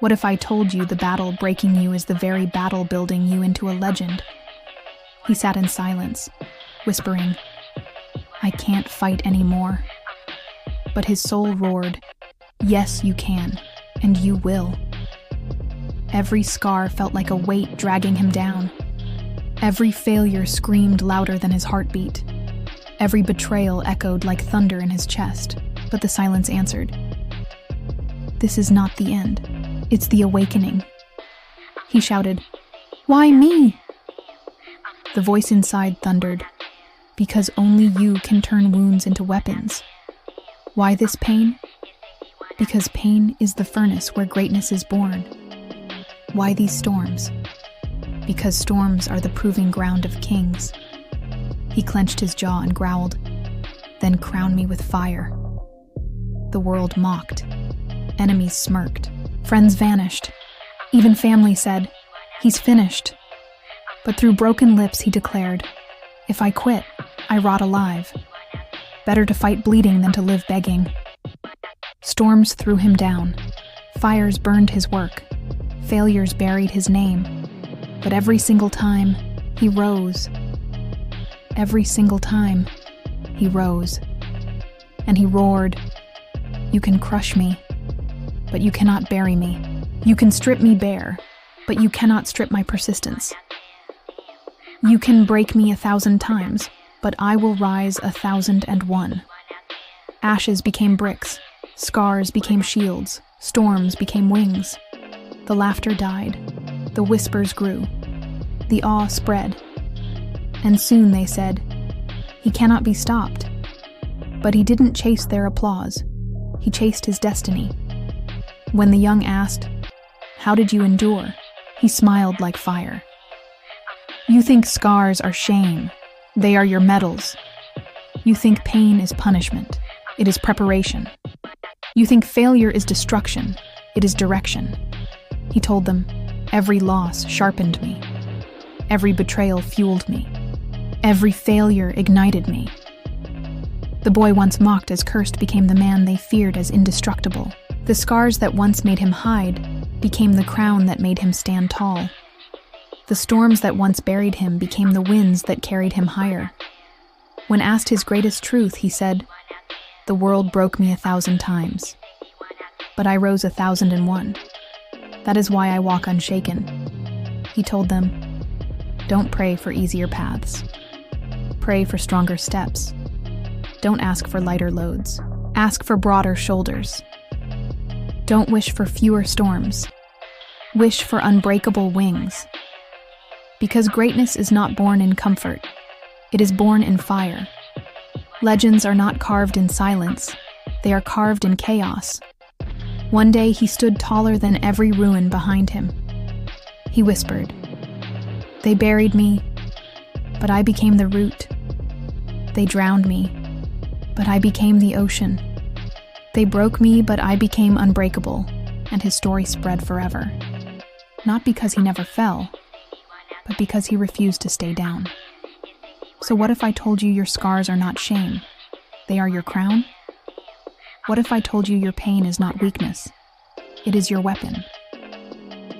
What if I told you the battle breaking you is the very battle building you into a legend? He sat in silence, whispering, "I can't fight anymore." But his soul roared, "Yes, you can, and you will." Every scar felt like a weight dragging him down. Every failure screamed louder than his heartbeat. Every betrayal echoed like thunder in his chest, but the silence answered, "This is not the end. It's the awakening." He shouted, "Why me?" The voice inside thundered, "Because only you can turn wounds into weapons." Why this pain? Because pain is the furnace where greatness is born. Why these storms? Because storms are the proving ground of kings. He clenched his jaw and growled, "Then crown me with fire." The world mocked. Enemies smirked. Friends vanished. Even family said, "He's finished." But through broken lips he declared, "If I quit, I rot alive. Better to fight bleeding than to live begging." Storms threw him down. Fires burned his work. Failures buried his name. But every single time, he rose. Every single time, he rose. And he roared, "You can crush me, but you cannot bury me. You can strip me bare, but you cannot strip my persistence. You can break me 1,000 times, but I will rise 1,001. Ashes became bricks, scars became shields, storms became wings. The laughter died, the whispers grew, the awe spread. And soon they said, 'He cannot be stopped.' But he didn't chase their applause. He chased his destiny. When the young asked, 'How did you endure?' he smiled like fire. You think scars are shame. They are your medals. You think pain is punishment. It is preparation. You think failure is destruction. It is direction. He told them, "Every loss sharpened me. Every betrayal fueled me. Every failure ignited me." The boy once mocked as cursed became the man they feared as indestructible. The scars that once made him hide became the crown that made him stand tall. The storms that once buried him became the winds that carried him higher. When asked his greatest truth, he said, "The world broke me 1,000 times, but I rose 1,001. That is why I walk unshaken." He told them, "Don't pray for easier paths. Pray for stronger steps. Don't ask for lighter loads. Ask for broader shoulders. Don't wish for fewer storms. Wish for unbreakable wings. Because greatness is not born in comfort. It is born in fire. Legends are not carved in silence. They are carved in chaos." One day he stood taller than every ruin behind him. He whispered, "They buried me, but I became the root. They drowned me, but I became the ocean. They broke me, but I became unbreakable," and his story spread forever. Not because he never fell, but because he refused to stay down. So what if I told you your scars are not shame? They are your crown? What if I told you your pain is not weakness? It is your weapon.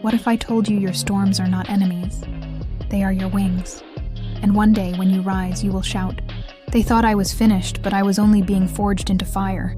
What if I told you your storms are not enemies? They are your wings. And one day when you rise, you will shout, "They thought I was finished, but I was only being forged into fire."